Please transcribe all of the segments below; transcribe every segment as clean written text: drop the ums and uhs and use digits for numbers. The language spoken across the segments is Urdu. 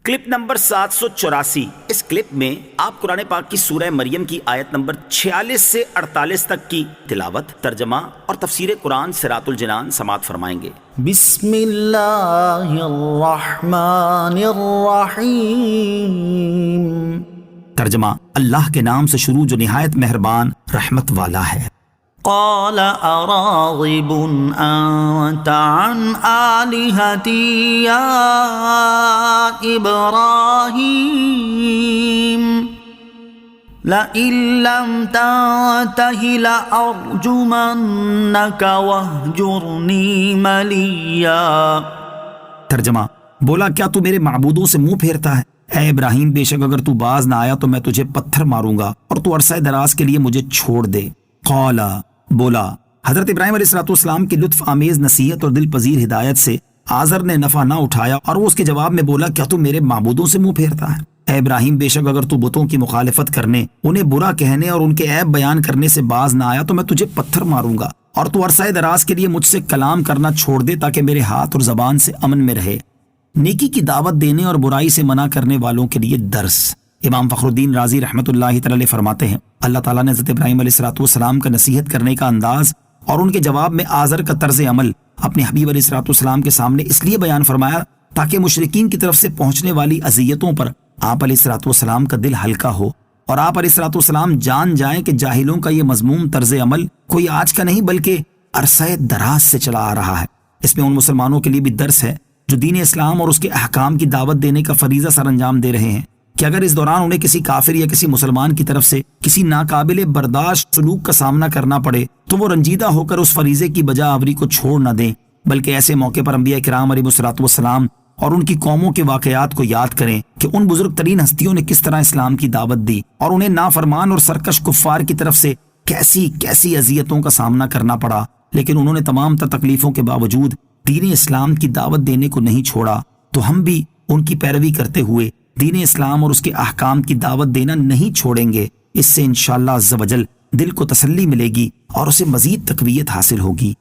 Clip number 784۔ اس کلپ میں آپ قرآن پاک کی سورہ مریم کی آیت نمبر 46 سے 48 تک کی تلاوت، ترجمہ اور تفسیر قرآن صراط الجنان سماعت فرمائیں گے۔ بسم اللہ الرحمن الرحیم۔ ترجمہ، اللہ کے نام سے شروع جو نہایت مہربان رحمت والا ہے۔ قال اراغب انت عن آلہتی یا ابراہیم لئن لم تنتہ لأرجمنک واہجرنی ملیا۔ ترجمہ، بولا کیا تو میرے معبودوں سے منہ پھیرتا ہے؟ اے ابراہیم، بے شک اگر تو باز نہ آیا تو میں تجھے پتھر ماروں گا اور تو عرصہ دراز کے لیے مجھے چھوڑ دے۔ قال، بولا، حضرت ابراہیم علیہ السلام کی لطف آمیز نصیحت اور دل پذیر ہدایت سے آزر نے نفع نہ اٹھایا اور وہ اس کے جواب میں بولا کیا تو میرے معبودوں سے منہ پھیرتا ہے؟ اے ابراہیم، بے شک اگر تو بتوں کی مخالفت کرنے، انہیں برا کہنے اور ان کے عیب بیان کرنے سے باز نہ آیا تو میں تجھے پتھر ماروں گا اور تو عرصہ دراز کے لیے مجھ سے کلام کرنا چھوڑ دے تاکہ میرے ہاتھ اور زبان سے امن میں رہے۔ نیکی کی دعوت دینے اور برائی سے منع کرنے والوں کے لیے درس۔ امام فخر الدین رازی رحمۃ اللہ تعالی فرماتے ہیں، اللہ تعالیٰ نے حضرت ابراہیم علیہ السلام کا نصیحت کرنے کا انداز اور ان کے جواب میں آزر کا طرز عمل اپنے حبیب علیہ السلام کے سامنے اس لیے بیان فرمایا تاکہ مشرکین کی طرف سے پہنچنے والی اذیتوں پر آپ علیہ السلام کا دل ہلکا ہو اور آپ علیہ السلام جان جائیں کہ جاہلوں کا یہ مذموم طرز عمل کوئی آج کا نہیں بلکہ عرصہ دراز سے چلا آ رہا ہے۔ اس میں ان مسلمانوں کے لیے بھی درس ہے جو دین اسلام اور اس کے احکام کی دعوت دینے کا فریضہ سر انجام دے رہے ہیں کہ اگر اس دوران انہیں کسی کافر یا کسی مسلمان کی طرف سے کسی ناقابل برداشت سلوک کا سامنا کرنا پڑے تو وہ رنجیدہ ہو کر اس فریضے کی بجا آوری کو چھوڑ نہ دیں، بلکہ ایسے موقع پر انبیاء کرام علیہ السلام اور ان کی قوموں کے واقعات کو یاد کریں کہ ان بزرگ ترین ہستیوں نے کس طرح اسلام کی دعوت دی اور انہیں نافرمان اور سرکش کفار کی طرف سے کیسی کیسی اذیتوں کا سامنا کرنا پڑا، لیکن انہوں نے تمام تر تکلیفوں کے باوجود دین اسلام کی دعوت دینے کو نہیں چھوڑا۔ تو ہم بھی ان کی پیروی کرتے ہوئے دین اسلام اور اس کے احکام کی دعوت دینا نہیں چھوڑیں گے۔ اس سے انشاءاللہ عز و جل دل کو تسلی ملے گی اور اسے مزید تقویت حاصل ہوگی۔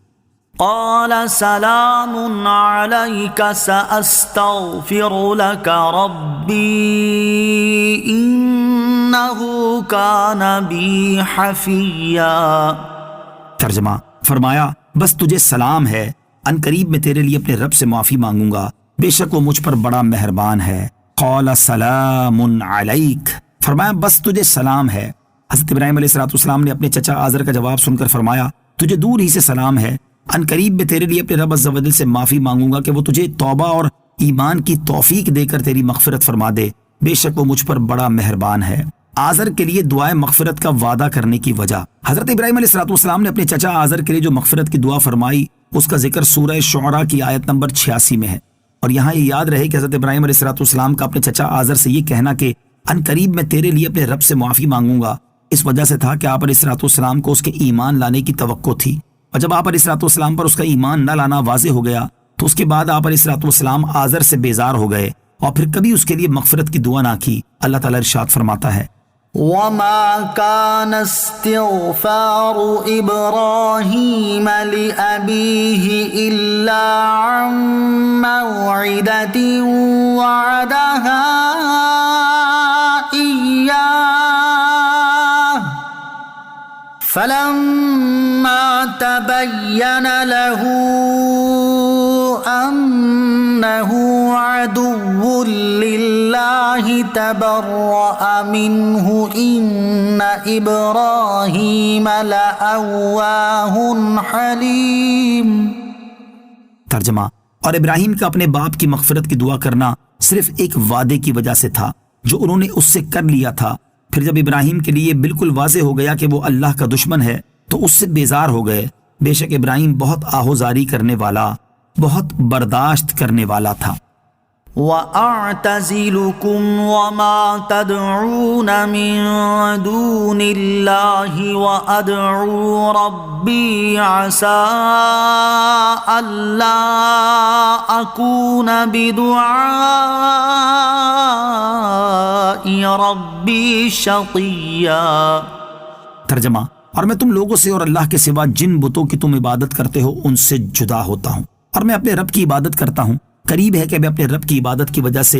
قال سلام علیک سأستغفر لک ربی انہ کان بی حفیا۔ ترجمہ، فرمایا بس تجھے سلام ہے، ان قریب میں تیرے لیے اپنے رب سے معافی مانگوں گا، بے شک وہ مجھ پر بڑا مہربان ہے۔ قال سلام علیک، فرمایا بس تجھے سلام ہے۔ حضرت ابراہیم علیہ السلام نے اپنے چچا آزر کا جواب سن کر فرمایا تجھے دور ہی سے سلام ہے، ان قریب میں تیرے لیے اپنے رب عز و جل سے معافی مانگوں گا کہ وہ تجھے توبہ اور ایمان کی توفیق دے کر تیری مغفرت فرما دے، بے شک وہ مجھ پر بڑا مہربان ہے۔ آزر کے لیے دعائے مغفرت کا وعدہ کرنے کی وجہ، حضرت ابراہیم علیہ السلام نے اپنے چچا آزر کے لیے جو مغفرت کی دعا فرمائی اس کا ذکر سورہ شعراء کی آیت نمبر 86 میں ہے، اور یہاں یہ یاد رہے کہ حضرت ابراہیم علیہ السلام کا اپنے چچا آزر سے یہ کہنا کہ ان قریب میں تیرے لیے اپنے رب سے معافی مانگوں گا اس وجہ سے تھا کہ آپ علیہ السلام کو اس کے ایمان لانے کی توقع تھی، اور جب آپ علیہ السلام پر اس کا ایمان نہ لانا واضح ہو گیا تو اس کے بعد آپ علیہ السلام آزر سے بیزار ہو گئے اور پھر کبھی اس کے لیے مغفرت کی دعا نہ کی۔ اللہ تعالیٰ ارشاد فرماتا ہے وما كان استغفار إبراهيم لأبيه إلا عن موعدة وعدها إياه فلما تبين له أنه عدو لله تبرأ منه إن إبراهيم لأواه حليم۔ ترجمہ، اور ابراہیم کا اپنے باپ کی مغفرت کی دعا کرنا صرف ایک وعدے کی وجہ سے تھا جو انہوں نے اس سے کر لیا تھا، پھر جب ابراہیم کے لیے بالکل واضح ہو گیا کہ وہ اللہ کا دشمن ہے تو اس سے بیزار ہو گئے۔ بے شک ابراہیم بہت آہوزاری کرنے والا، بہت برداشت کرنے والا تھا۔ وَأَعْتَزِلُكُمْ وَمَا تَدْعُونَ مِن دُونِ اللَّهِ وَأَدْعُو رَبِّي عَسَىٰ أَلَّا أَكُونَ بِدُعَاءِ رَبِّي شَقِيًّا۔ ترجمہ، اور میں تم لوگوں سے اور اللہ کے سوا جن بتوں کی تم عبادت کرتے ہو ان سے جدا ہوتا ہوں، اور میں اپنے رب کی عبادت کرتا ہوں۔ قریب ہے کہ میں اپنے رب کی عبادت کی وجہ سے